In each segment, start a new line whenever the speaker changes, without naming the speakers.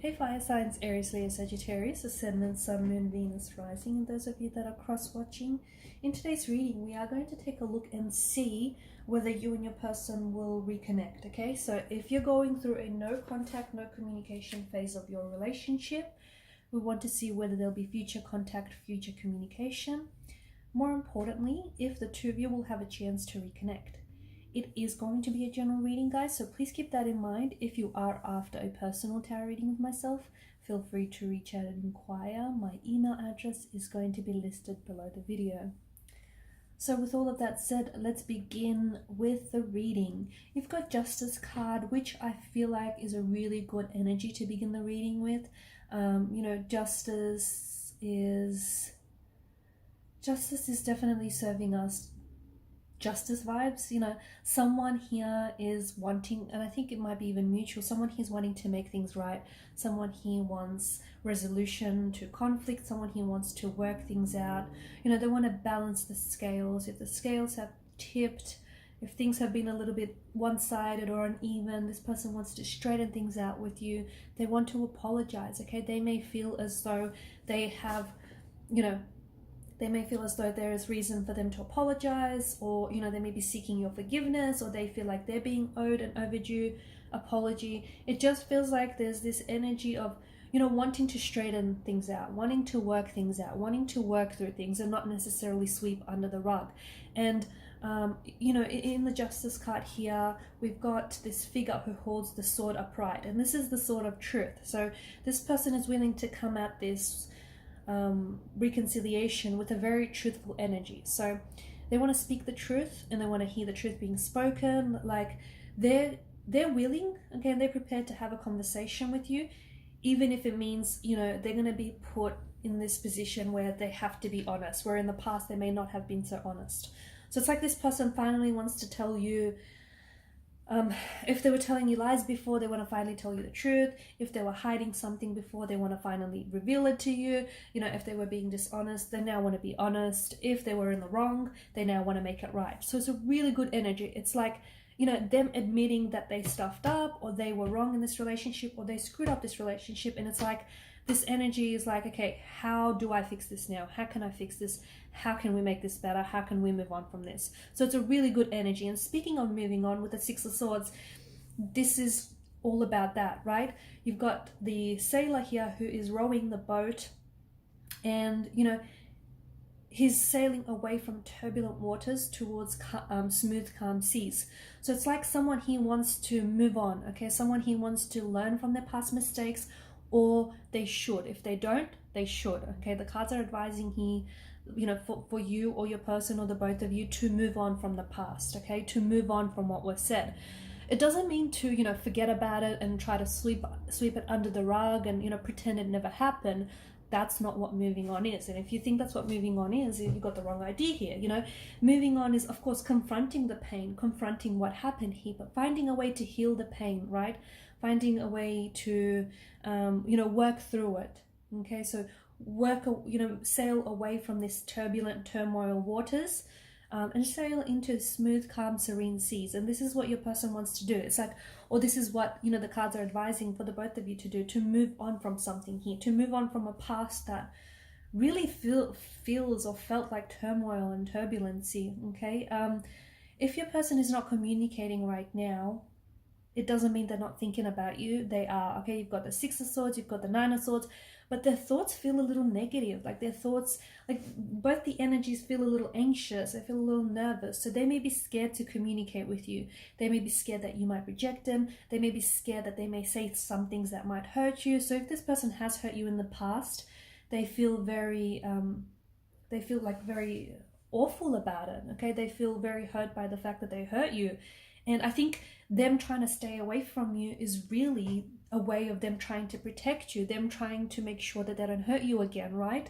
Hey fire signs, Aries, Leo, Sagittarius, Ascendant, Sun, Moon, Venus, Rising, and those of you that are cross-watching. In today's reading, we are going to take a look and see whether you and your person will reconnect, okay? So if you're going through a no contact, no communication phase of your relationship, we want to see whether there'll be future contact, future communication. More importantly, if the two of you will have a chance to reconnect. It is going to be a general reading, guys, so please keep that in mind. If you are after a personal tarot reading with myself, feel free to reach out and inquire. My email address is going to be listed below the video. So with all of that said, let's begin with the reading. You've got Justice card, which I feel like is a really good energy to begin the reading with. Justice is definitely serving us justice vibes. Someone here is wanting, and I think it might be even mutual, someone here is wanting to make things right. Someone here wants resolution to conflict. Someone here wants to work things out. They want to balance the scales. If the scales have tipped, if things have been a little bit one-sided or uneven, this person wants to straighten things out with you. They want to apologize, okay? They may feel as though they have, they may feel as though there is reason for them to apologize, or they may be seeking your forgiveness, or they feel like they're being owed an overdue apology. It just feels like there's this energy of wanting to straighten things out, wanting to work things out, wanting to work through things and not necessarily sweep under the rug. And in the Justice card here, we've got this figure who holds the sword upright, and this is the sword of truth. So this person is willing to come at this reconciliation with a very truthful energy. So they want to speak the truth, and they want to hear the truth being spoken. Like they're willing, okay, and they're prepared to have a conversation with you, even if it means they're going to be put in this position where they have to be honest, where in the past they may not have been so honest. So it's like this person finally wants to tell you, if they were telling you lies before, they want to finally tell you the truth. If they were hiding something before, they want to finally reveal it to you. If they were being dishonest, they now want to be honest. If they were in the wrong, they now want to make it right. So it's a really good energy. It's like, them admitting that they stuffed up, or they were wrong in this relationship, or they screwed up this relationship. And it's like, this energy is like, okay, how do I fix this now? How can I fix this? How can we make this better? How can we move on from this? So it's a really good energy. And speaking of moving on, with the Six of Swords, this is all about that, right? You've got the sailor here who is rowing the boat, and he's sailing away from turbulent waters towards smooth, calm seas. So it's like someone here wants to move on, okay? Someone here wants to learn from their past mistakes, or they should. If they don't, they should, okay? The cards are advising here, for you or your person or the both of you to move on from the past, okay? To move on from what was said. It doesn't mean to, forget about it and try to sweep it under the rug and, pretend it never happened. That's not what moving on is. And if you think that's what moving on is, you've got the wrong idea here. Moving on is, of course, confronting the pain, confronting what happened here, but finding a way to heal the pain, right? Finding a way to, work through it. Okay, so sail away from this turbulent turmoil waters, and sail into smooth, calm, serene seas. And this is what your person wants to do. It's like, or this is what, the cards are advising for the both of you to do, to move on from something here, to move on from a past that really feels or felt like turmoil and turbulency, okay? If your person is not communicating right now, it doesn't mean they're not thinking about you. They are, okay? You've got the Six of Swords, you've got the Nine of Swords, but their thoughts feel a little negative. Like their thoughts, like both the energies feel a little anxious. They feel a little nervous. So they may be scared to communicate with you. They may be scared that you might reject them. They may be scared that they may say some things that might hurt you. So if this person has hurt you in the past, they feel very awful about it, okay? They feel very hurt by the fact that they hurt you. And I think them trying to stay away from you is really a way of them trying to protect you, them trying to make sure that they don't hurt you again, right?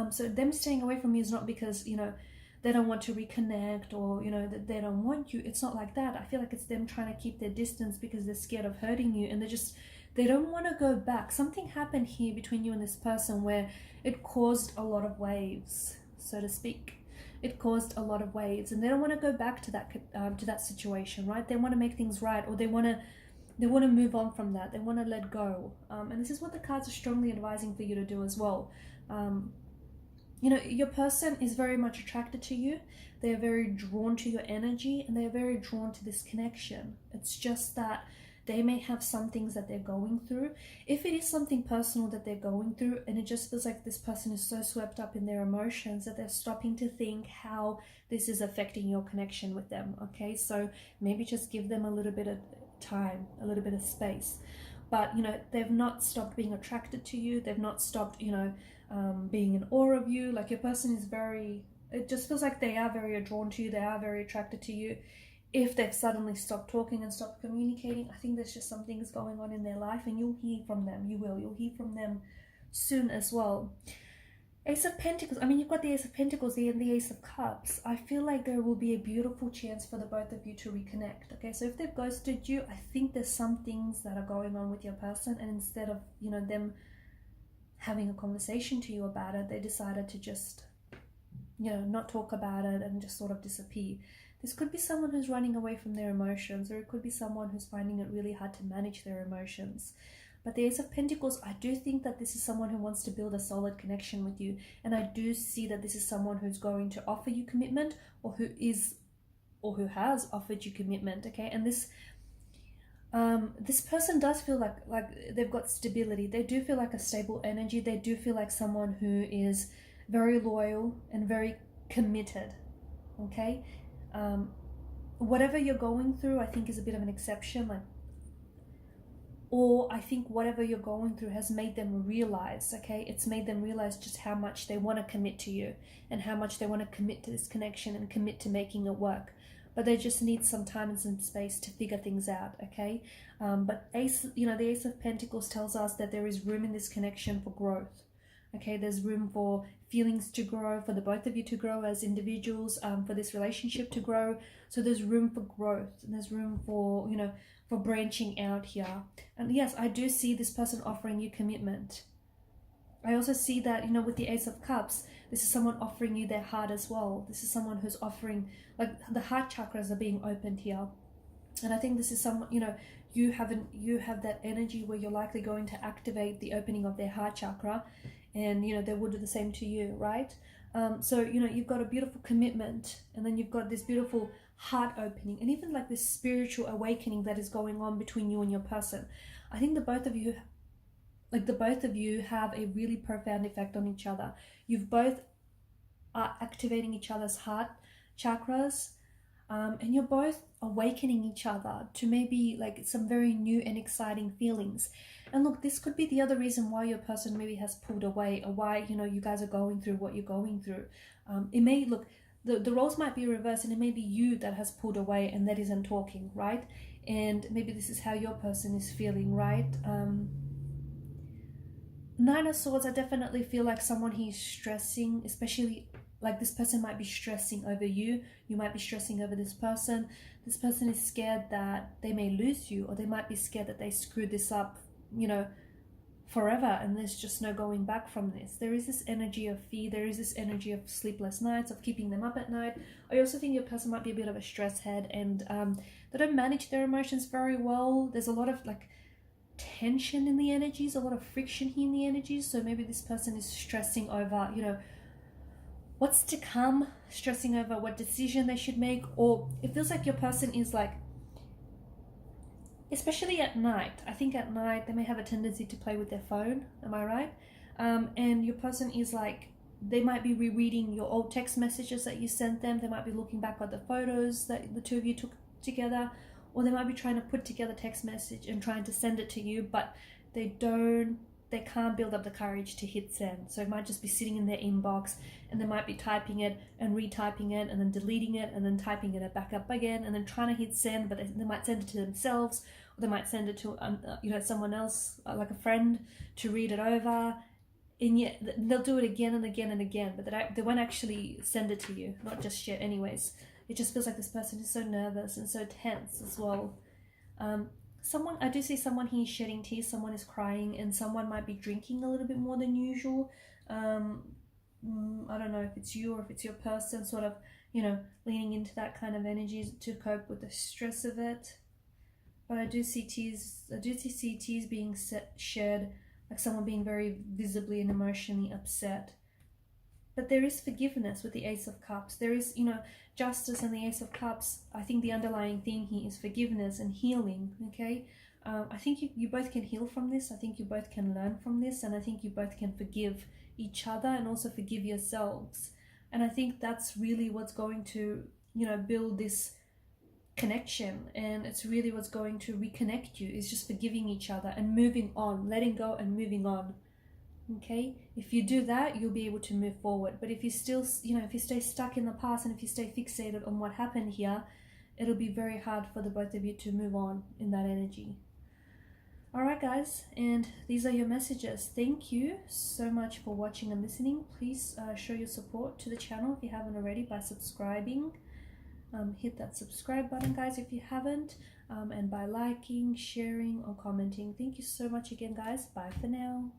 So them staying away from you is not because, they don't want to reconnect, or, that they don't want you. It's not like that. I feel like it's them trying to keep their distance because they're scared of hurting you, and they don't want to go back. Something happened here between you and this person where it caused a lot of waves, so to speak. It caused a lot of waves, and they don't want to go back to that situation, right? They want to make things right, or they want to They want to move on from that. They want to let go. And this is what the cards are strongly advising for you to do as well. You know, your person is very much attracted to you. They are very drawn to your energy, and they are very drawn to this connection. It's just that they may have some things that they're going through. If it is something personal that they're going through, and it just feels like this person is so swept up in their emotions that they're stopping to think how this is affecting your connection with them, okay? So maybe just give them a little bit of time, a little bit of space. But, you know, they've not stopped being attracted to you. They've not stopped, you know, being in awe of you. Like, your person is very, it just feels like they are very drawn to you. They are very attracted to you. If they've suddenly stopped talking and stopped communicating, I think there's just some things going on in their life, and you'll hear from them. You'll hear from them soon as well. Ace of Pentacles, I mean, you've got the Ace of Pentacles here and the Ace of Cups. I feel like there will be a beautiful chance for the both of you to reconnect, okay? So if they've ghosted you, I think there's some things that are going on with your person, and instead of, you know, them having a conversation to you about it, they decided to just, you know, not talk about it and just sort of disappear. This could be someone who's running away from their emotions, or it could be someone who's finding it really hard to manage their emotions. But the Ace of Pentacles, I do think that this is someone who wants to build a solid connection with you. And I do see that this is someone who's going to offer you commitment, or who has offered you commitment, okay? And this person does feel like they've got stability. They do feel like a stable energy. They do feel like someone who is very loyal and very committed, okay? Whatever you're going through, I think, is a bit of an exception, or I think whatever you're going through has made them realize, okay? It's made them realize just how much they want to commit to you, and how much they want to commit to this connection and commit to making it work. But they just need some time and some space to figure things out, okay? But the Ace of Pentacles tells us that there is room in this connection for growth, okay? There's room for feelings to grow, for the both of you to grow as individuals, for this relationship to grow. So there's room for growth, and there's room for, you know, for branching out here. And yes, I do see this person offering you commitment. I also see that, you know, with the Ace of Cups, this is someone offering you their heart as well. This is someone who's offering, like, the heart chakras are being opened here. And I think this is someone, you know, you have that energy where you're likely going to activate the opening of their heart chakra, and, you know, they will do the same to you, right? So, you know, you've got a beautiful commitment, and then you've got this beautiful heart opening, and even like this spiritual awakening that is going on between you and your person. I think the both of you have a really profound effect on each other. You've both are activating each other's heart chakras, and you're both awakening each other to maybe like some very new and exciting feelings. And look, this could be the other reason why your person maybe has pulled away, or why, you know, you guys are going through what you're going through. It may look, the roles might be reversed, and it may be you that has pulled away and that isn't talking, right? And maybe this is how your person is feeling, right? Nine of Swords, I definitely feel like someone he's stressing, especially like this person might be stressing over you. You might be stressing over this person. This person is scared that they may lose you, or they might be scared that they screwed this up, you know, forever, and there's just no going back from this. There is this energy of fear. There is this energy of sleepless nights, of keeping them up at night. I also think your person might be a bit of a stress head, and they don't manage their emotions very well. There's a lot of like tension in the energies, a lot of friction here in the energies. So maybe this person is stressing over, you know, what's to come, stressing over what decision they should make. Or it feels like your person is like, especially at night, I think at night they may have a tendency to play with their phone, am I right? And your person is like, they might be rereading your old text messages that you sent them. They might be looking back at the photos that the two of you took together, or they might be trying to put together text message and trying to send it to you, but they can't build up the courage to hit send. So it might just be sitting in their inbox, and they might be typing it and retyping it and then deleting it and then typing it back up again and then trying to hit send, but they might send it to themselves, or they might send it to you know, someone else, like a friend, to read it over, and yet they'll do it again and again and again, but they won't actually send it to you, not just yet anyways. It just feels like this person is so nervous and so tense as well. I do see someone here shedding tears, someone is crying, and someone might be drinking a little bit more than usual. I don't know if it's you or if it's your person, sort of, you know, leaning into that kind of energy to cope with the stress of it. but I do see tears being shared, like someone being very visibly and emotionally upset. But there is forgiveness with the Ace of Cups. There is, you know, justice and the Ace of Cups. I think the underlying theme here is forgiveness and healing, okay? I think you both can heal from this. I think you both can learn from this. And I think you both can forgive each other and also forgive yourselves. And I think that's really what's going to, you know, build this connection. And it's really what's going to reconnect you, is just forgiving each other and moving on, letting go and moving on. Okay, if you do that, you'll be able to move forward. But if you still, you know, if you stay stuck in the past and if you stay fixated on what happened here, it'll be very hard for the both of you to move on in that energy. All right, guys, and these are your messages. Thank you so much for watching and listening. Please show your support to the channel if you haven't already by subscribing. Hit that subscribe button, guys, if you haven't, and by liking, sharing, or commenting. Thank you so much again, guys. Bye for now.